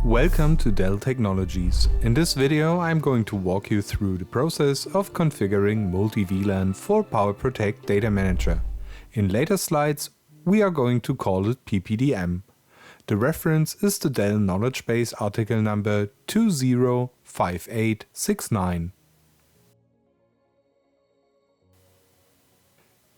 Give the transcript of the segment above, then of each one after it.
Welcome to Dell Technologies. In this video I'm going to walk you through the process of configuring multi-vlan for PowerProtect Data Manager. In later slides we are going to call it PPDM. The reference is the Dell Knowledge Base article number 205869.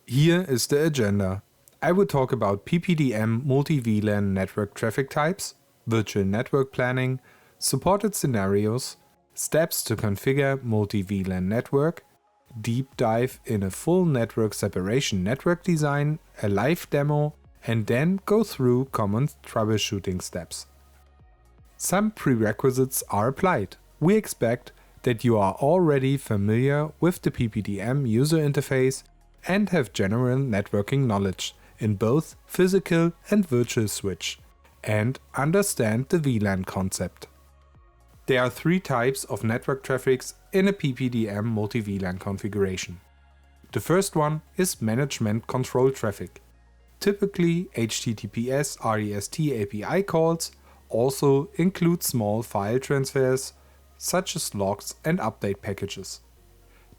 Here is the agenda. I will talk about PPDM multi-vlan network traffic types, virtual network planning, supported scenarios, steps to configure multi-vlan network, deep dive in a full network separation network design, a live demo, and then go through common troubleshooting steps. Some prerequisites are applied. We expect that you are already familiar with the PPDM user interface and have general networking knowledge in both physical and virtual switch, and understand the VLAN concept. There are three types of network traffics in a PPDM multi-VLAN configuration. The first one is management control traffic. Typically HTTPS REST API calls also include small file transfers such as logs and update packages.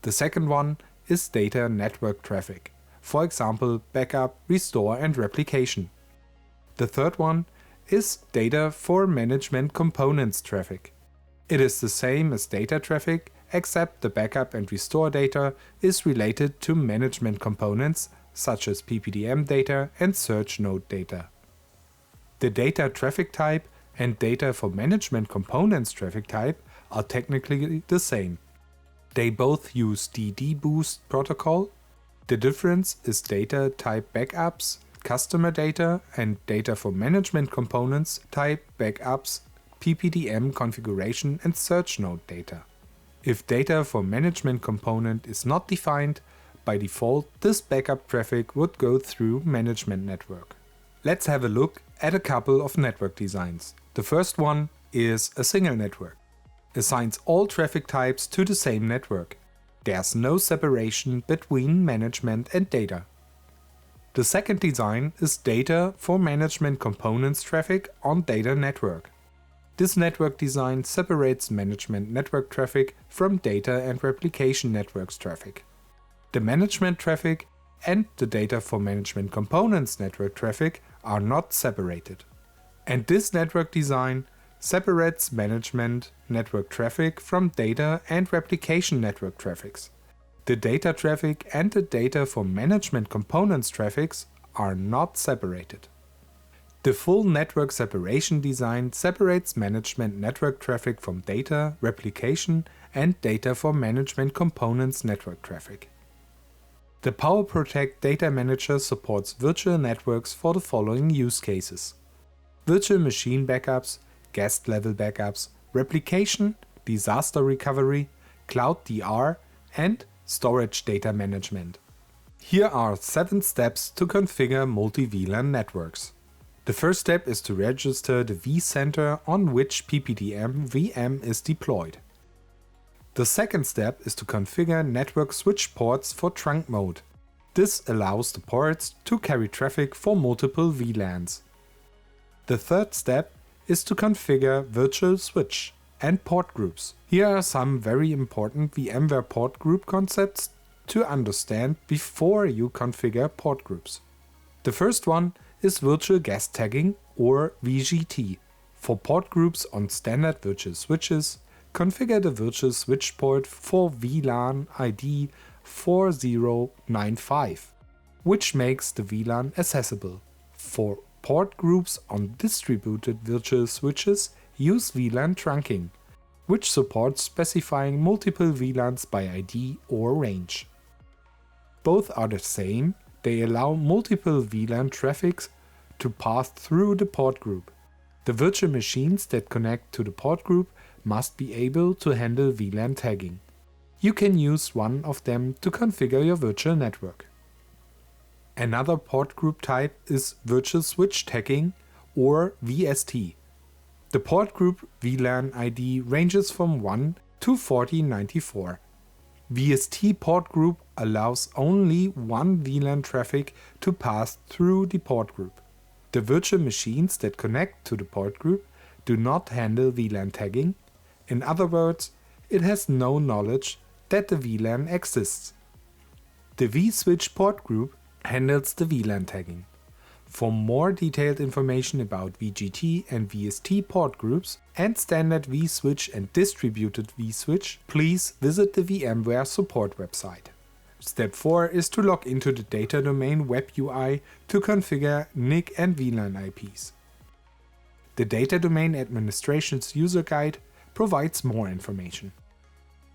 The second one is data network traffic, for example backup, restore and replication. The third one is data for management components traffic. It is the same as data traffic, except the backup and restore data is related to management components such as PPDM data and search node data. The data traffic type and data for management components traffic type are technically the same. They both use DD-boost protocol. The difference is data type backups, customer data, and data for management components type backups, PPDM configuration and search node data. If data for management component is not defined, by default this backup traffic would go through management network. Let's have a look at a couple of network designs. The first one is a single network. Assigns all traffic types to the same network. There's no separation between management and data. The second design is data for management components traffic on data network. This network design separates management network traffic from data and replication networks traffic. The management traffic and the data for management components network traffic are not separated. And this network design separates management network traffic from data and replication network traffics. The data traffic and the data for management components traffics are not separated. The full network separation design separates management network traffic from data, replication and data for management components network traffic. The PowerProtect Data Manager supports virtual networks for the following use cases: virtual machine backups, guest level backups, replication, disaster recovery, cloud DR and storage data management. Here are 7 steps to configure multi-VLAN networks. The first step is to register the vCenter on which PPDM VM is deployed. The second step is to configure network switch ports for trunk mode. This allows the ports to carry traffic for multiple VLANs. The third step is to configure virtual switch and port groups. Here are some very important VMware port group concepts to understand before you configure port groups. The first one is virtual guest tagging or VGT. For port groups on standard virtual switches, configure the virtual switch port for VLAN ID 4095, which makes the VLAN accessible. For port groups on distributed virtual switches, use VLAN trunking, which supports specifying multiple VLANs by ID or range. Both are the same, they allow multiple VLAN traffics to pass through the port group. The virtual machines that connect to the port group must be able to handle VLAN tagging. You can use one of them to configure your virtual network. Another port group type is virtual switch tagging or VST. The port group VLAN ID ranges from 1 to 4094. VST port group allows only one VLAN traffic to pass through the port group. The virtual machines that connect to the port group do not handle VLAN tagging. In other words, it has no knowledge that the VLAN exists. The vSwitch port group handles the VLAN tagging. For more detailed information about VGT and VST port groups and standard vSwitch and distributed vSwitch, please visit the VMware support website. Step 4 is to log into the data domain web UI to configure NIC and VLAN IPs. The Data Domain Administration's user guide provides more information.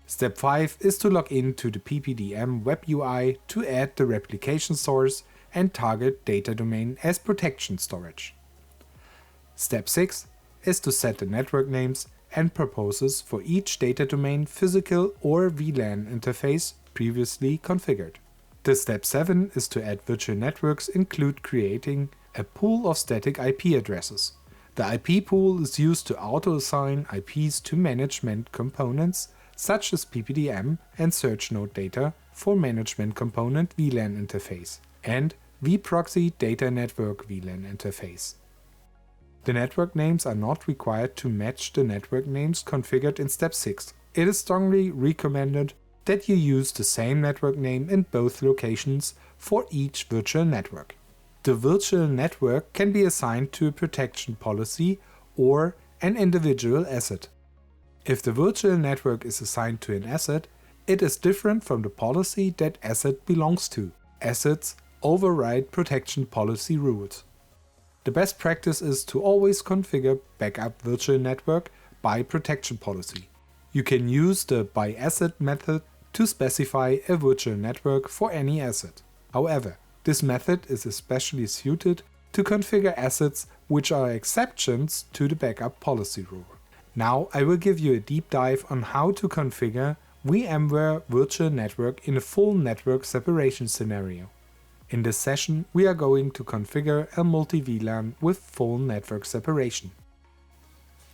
Step 5 is to log into the PPDM web UI to add the replication source and target data domain as protection storage. Step 6 is to set the network names and purposes for each data domain physical or VLAN interface previously configured. The step 7 is to add virtual networks include creating a pool of static IP addresses. The IP pool is used to auto-assign IPs to management components such as PPDM and search node data for management component VLAN interface and vProxy data network VLAN interface. The network names are not required to match the network names configured in step 6. It is strongly recommended that you use the same network name in both locations for each virtual network. The virtual network can be assigned to a protection policy or an individual asset. If the virtual network is assigned to an asset, it is different from the policy that asset belongs to. Assets override protection policy rules. The best practice is to always configure backup virtual network by protection policy. You can use the by asset method to specify a virtual network for any asset. However, this method is especially suited to configure assets which are exceptions to the backup policy rule. Now I will give you a deep dive on how to configure VMware Virtual Network in a full network separation scenario. In this session, we are going to configure a multi-VLAN with full network separation.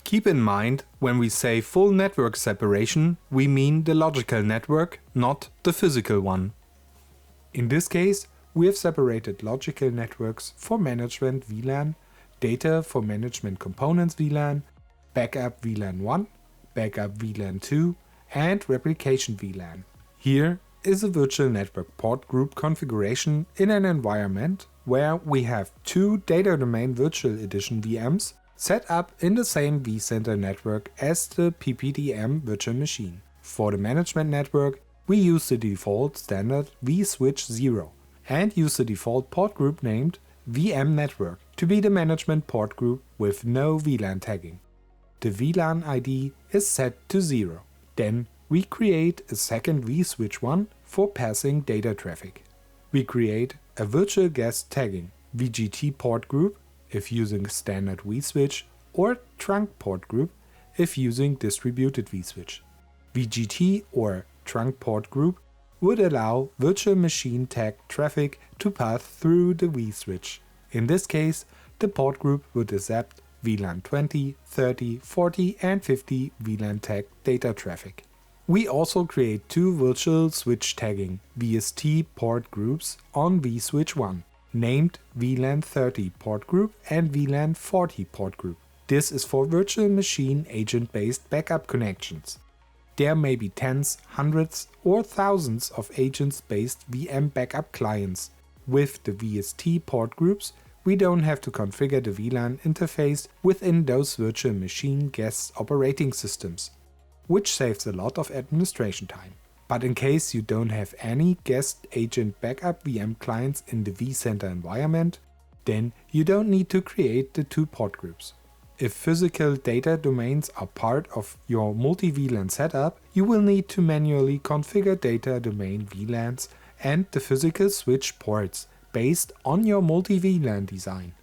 Keep in mind, when we say full network separation, we mean the logical network, not the physical one. In this case, we have separated logical networks for management VLAN, data for management components VLAN, backup VLAN 1, backup VLAN 2, and replication VLAN. Here is a virtual network port group configuration in an environment where we have two Data Domain Virtual Edition VMs set up in the same vCenter network as the PPDM virtual machine. For the management network, we use the default standard vSwitch 0 and use the default port group named VM Network to be the management port group with no VLAN tagging. The VLAN ID is set to 0. Then we create a second vSwitch 1 for passing data traffic. We create a virtual guest tagging VGT port group if using standard vSwitch or trunk port group if using distributed vSwitch. VGT or trunk port group would allow virtual machine tag traffic to pass through the vSwitch. In this case, the port group would accept VLAN 20, 30, 40 and 50 VLAN tag data traffic. We also create two virtual switch tagging VST port groups on vSwitch 1, named VLAN 30 port group and VLAN 40 port group. This is for virtual machine agent-based backup connections. There may be tens, hundreds or thousands of agents-based VM backup clients. With the VST port groups, we don't have to configure the VLAN interface within those virtual machine guest operating systems, which saves a lot of administration time. But in case you don't have any guest agent backup VM clients in the vCenter environment, then you don't need to create the two port groups. If physical data domains are part of your multi-VLAN setup, you will need to manually configure data domain VLANs and the physical switch ports based on your multi-VLAN design.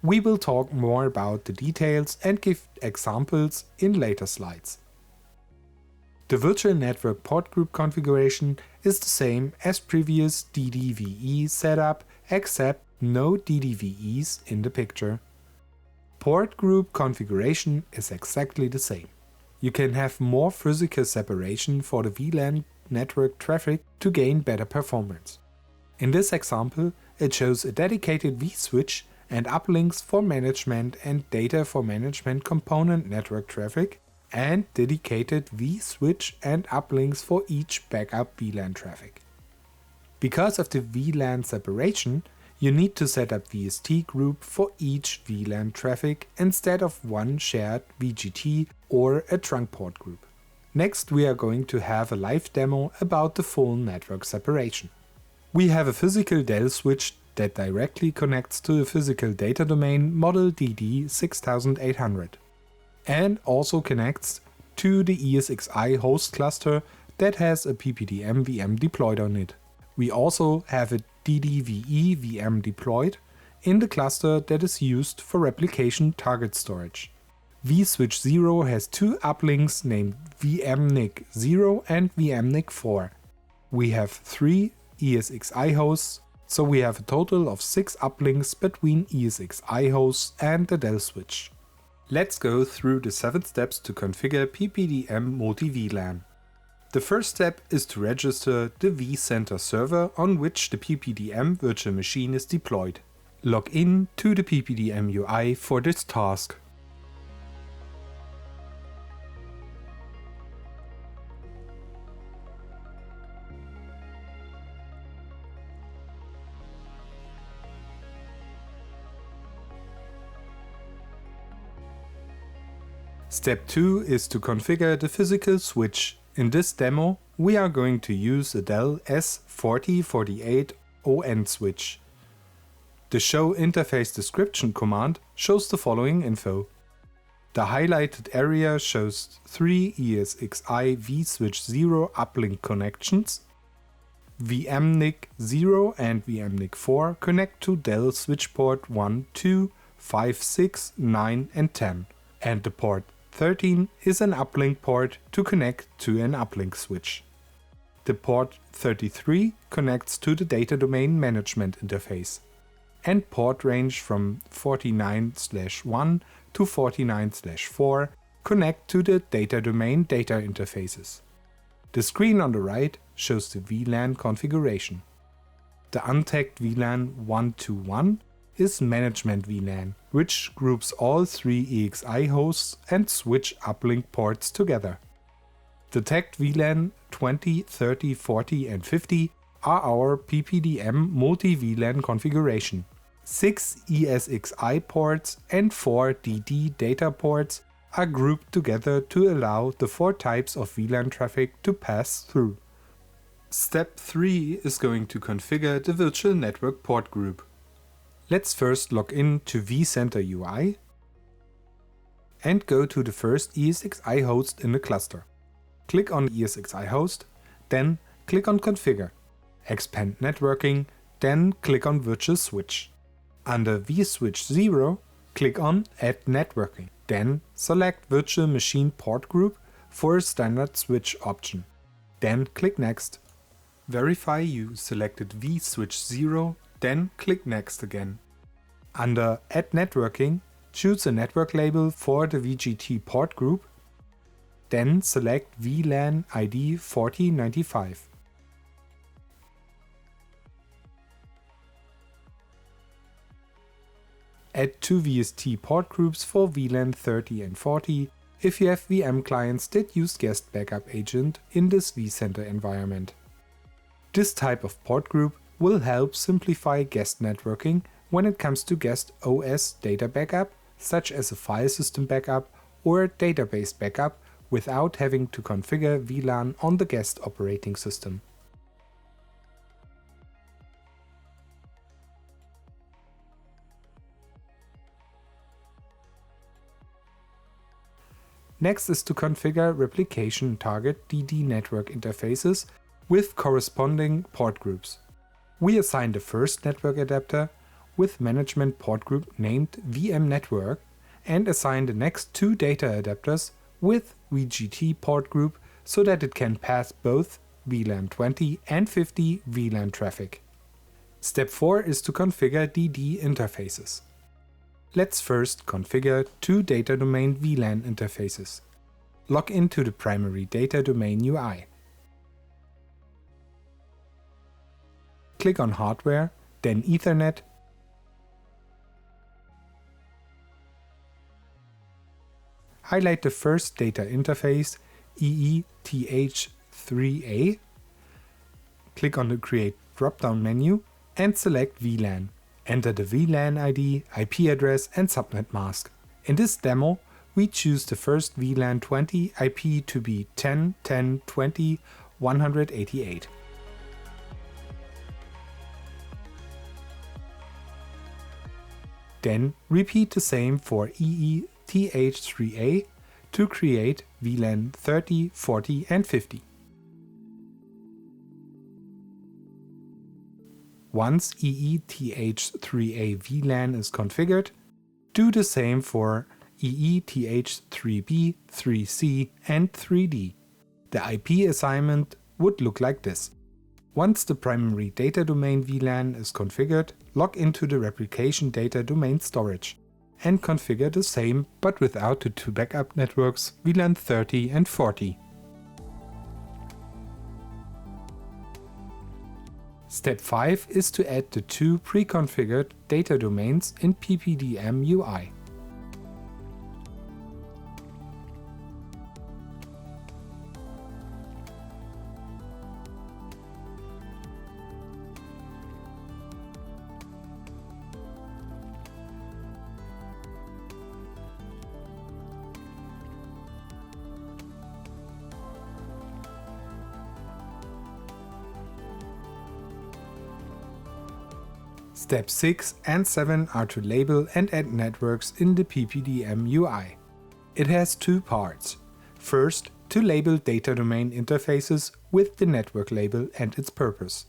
We will talk more about the details and give examples in later slides. The virtual network port group configuration is the same as previous DDVE setup, except no DDVEs in the picture. Port group configuration is exactly the same. You can have more physical separation for the VLAN network traffic to gain better performance. In this example, it shows a dedicated vSwitch and uplinks for management and data for management component network traffic, and dedicated vSwitch and uplinks for each backup VLAN traffic. Because of the VLAN separation, you need to set up VST group for each VLAN traffic instead of one shared VGT or a trunk port group. Next, we are going to have a live demo about the full network separation. We have a physical Dell switch that directly connects to the physical data domain model DD6800 and also connects to the ESXi host cluster that has a PPDM VM deployed on it. We also have a DDVE VM deployed in the cluster that is used for replication target storage. vSwitch 0 has two uplinks named VMNIC 0 and VMNIC 4. We have 3 ESXi hosts, so we have a total of 6 uplinks between ESXi hosts and the Dell switch. Let's go through the 7 steps to configure PPDM multi-vlan. The first step is to register the vCenter server on which the PPDM virtual machine is deployed. Log in to the PPDM UI for this task. Step 2 is to configure the physical switch. In this demo, we are going to use a Dell S4048ON switch. The show interface description command shows the following info. The highlighted area shows 3 ESXi vSwitch 0 uplink connections. VMNIC 0 and VMNIC 4 connect to Dell switch port 1, 2, 5, 6, 9 and 10, and the port 13 is an uplink port to connect to an uplink switch. The port 33 connects to the data domain management interface, and port range from 49/1 to 49/4 connect to the data domain data interfaces. The screen on the right shows the VLAN configuration. The untagged VLAN 121 is management VLAN, which groups all 3 EXI hosts and switch uplink ports together. The tagged VLAN 20, 30, 40 and 50 are our PPDM multi-VLAN configuration. 6 ESXi ports and 4 DD data ports are grouped together to allow the 4 types of VLAN traffic to pass through. Step 3 is going to configure the virtual network port group. Let's first log in to vCenter UI and go to the first ESXi host in the cluster. Click on ESXi host, then click on Configure, expand networking, then click on Virtual Switch. Under vSwitch 0, click on Add Networking, then select Virtual Machine Port Group for a standard switch option. Then click Next. Verify you selected vSwitch 0, then click Next again. Under Add Networking, choose a network label for the VGT port group, then select VLAN ID 4095. Add 2 VST port groups for VLAN 30 and 40 if you have VM clients that use guest backup agent in this vCenter environment. This type of port group will help simplify guest networking when it comes to guest OS data backup, such as a file system backup or database backup, without having to configure VLAN on the guest operating system. Next is to configure replication target DD network interfaces with corresponding port groups. We assign the first network adapter with management port group named VM Network and assign the next 2 data adapters with VGT port group so that it can pass both VLAN 20 and 50 VLAN traffic. Step 4 is to configure DD interfaces. Let's first configure 2 data domain VLAN interfaces. Log into the primary data domain UI. Click on Hardware, then Ethernet, highlight the first data interface, EETH3A, click on the Create drop-down menu and select VLAN. Enter the VLAN ID, IP address and subnet mask. In this demo, we choose the first VLAN 20 IP to be 10.10.20.188. Then repeat the same for EETH3A to create VLAN 30, 40 and 50. Once EETH3A VLAN is configured, do the same for EETH3B, 3C and 3D. The IP assignment would look like this. Once the primary data domain VLAN is configured, log into the replication data domain storage and configure the same but without the two backup networks VLAN 30 and 40. Step 5 is to add the two pre-configured data domains in PPDM UI. Step 6 and 7 are to label and add networks in the PPDM UI. It has two parts. First, to label data domain interfaces with the network label and its purpose.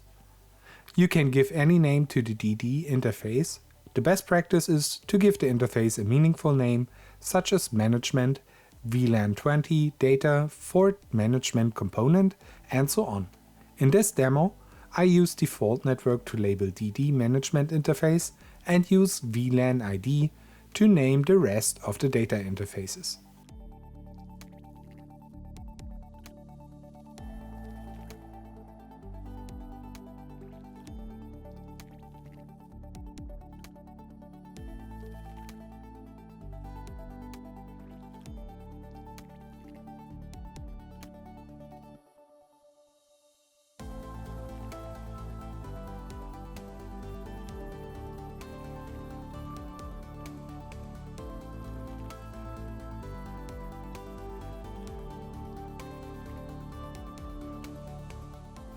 You can give any name to the DD interface. The best practice is to give the interface a meaningful name, such as management, VLAN 20 data for management component, and so on. In this demo, I use default network to label DD management interface and use VLAN ID to name the rest of the data interfaces.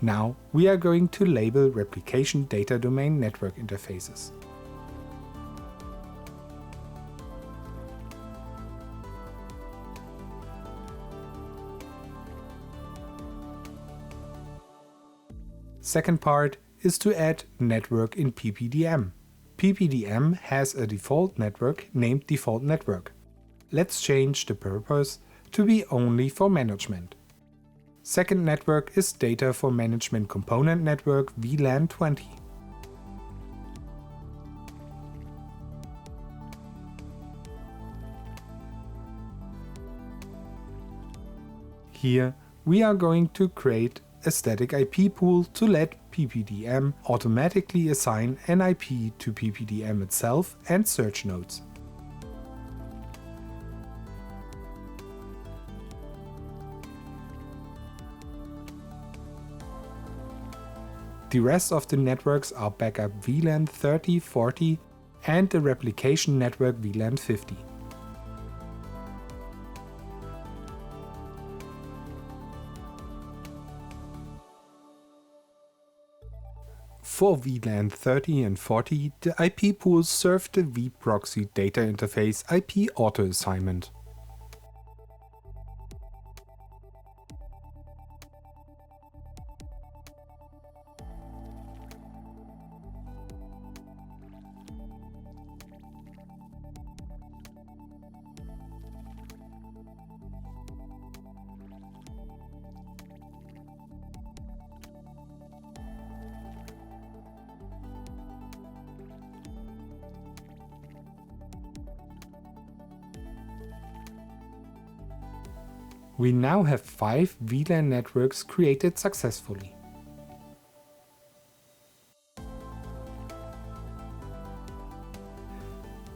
Now we are going to label replication data domain network interfaces. Second part is to add network in PPDM. PPDM has a default network named default network. Let's change the purpose to be only for management. Second network is data for management component network VLAN 20. Here we are going to create a static IP pool to let PPDM automatically assign an IP to PPDM itself and search nodes. The rest of the networks are backup VLAN 30, 40 and the replication network VLAN 50. For VLAN 30 and 40, the IP pools serve the vProxy data interface IP auto-assignment. We now have 5 VLAN networks created successfully.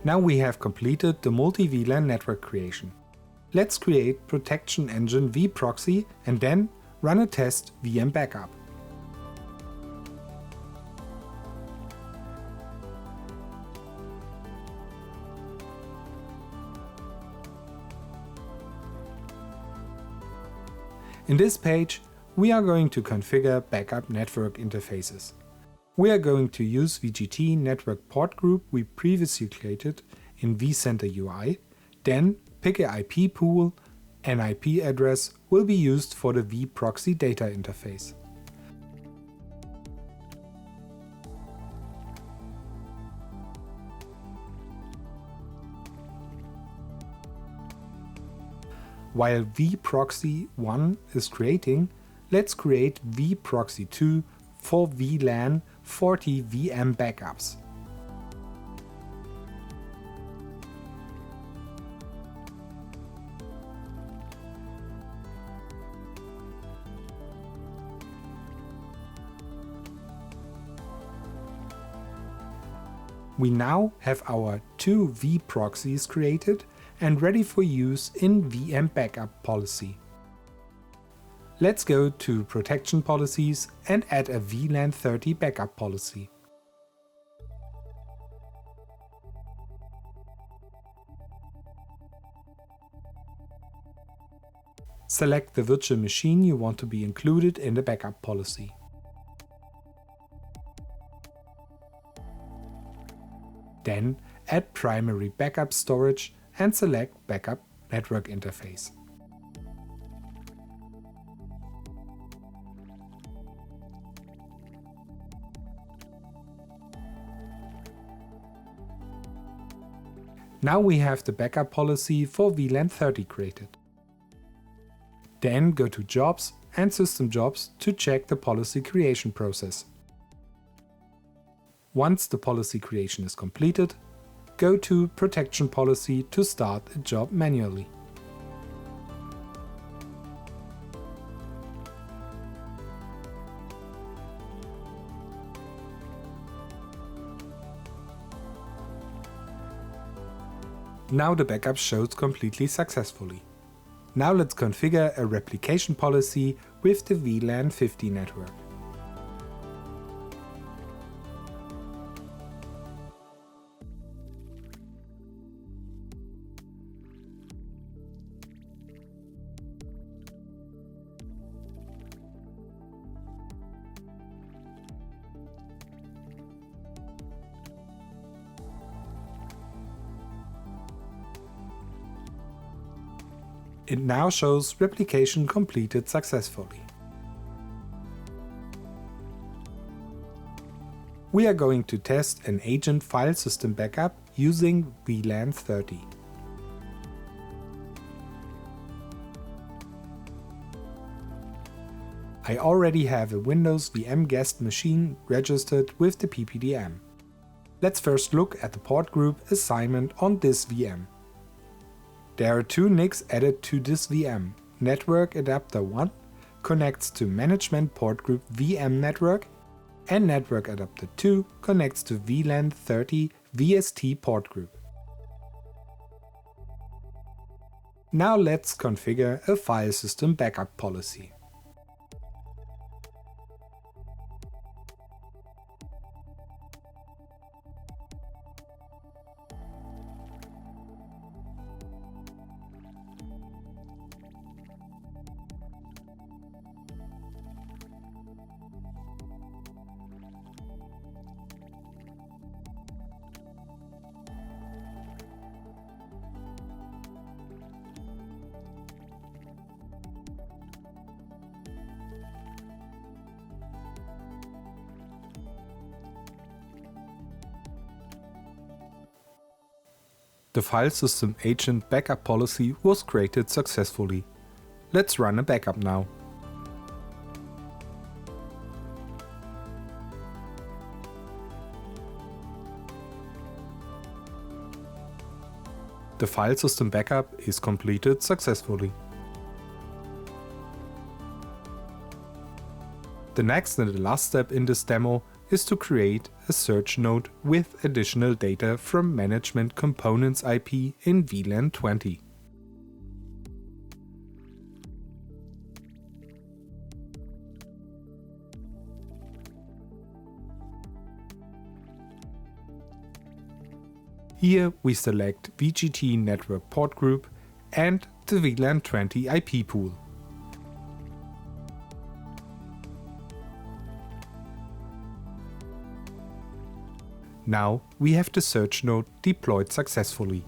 Now we have completed the multi-VLAN network creation. let's create Protection Engine vProxy and then run a test VM backup. In this page, we are going to configure backup network interfaces. We are going to use VGT network port group we previously created in vCenter UI, then pick a IP pool. An IP address will be used for the vProxy data interface. While vProxy1 is creating, let's create vProxy2 for VLAN 40 VM backups. We now have our 2 vProxies created and ready for use in VM backup policy. Let's go to Protection Policies and add a VLAN 30 backup policy. Select the virtual machine you want to be included in the backup policy. Then add primary backup storage and select Backup Network Interface. Now we have the backup policy for VLAN 30 created. Then go to Jobs and System Jobs to check the policy creation process. Once the policy creation is completed, go to Protection Policy to start a job manually. Now the backup shows completely successfully. Now let's configure a replication policy with the VLAN 50 network. It now shows replication completed successfully. We are going to test an agent file system backup using VLAN 30. I already have a Windows VM guest machine registered with the PPDM. Let's first look at the port group assignment on this VM. There are 2 NICs added to this VM. Network Adapter 1 connects to Management Port Group VM Network, and Network Adapter 2 connects to VLAN 30 VST Port Group. Now let's configure a file system backup policy. The file system agent backup policy was created successfully. Let's run a backup now. The file system backup is completed successfully. The next and the last step in this demo is to create a search node with additional data from Management Components IP in VLAN 20. Here we select VGT network port group and the VLAN 20 IP pool. Now we have the search node deployed successfully.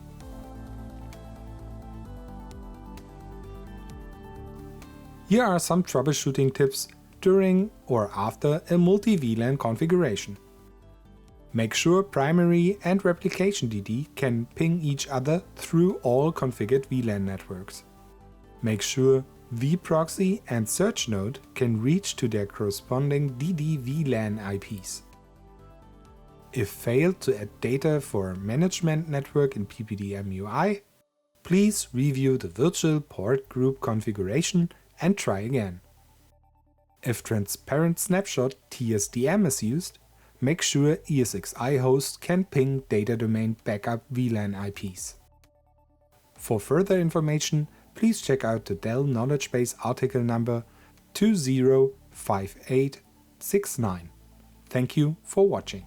Here are some troubleshooting tips during or after a multi-VLAN configuration. Make sure primary and replication DD can ping each other through all configured VLAN networks. Make sure vProxy and search node can reach to their corresponding DD VLAN IPs. If failed to add data for management network in PPDM UI, please review the virtual port group configuration and try again. If transparent snapshot TSDM is used, make sure ESXi host can ping data domain backup VLAN IPs. For further information, please check out the Dell Knowledge Base article number 205869. Thank you for watching.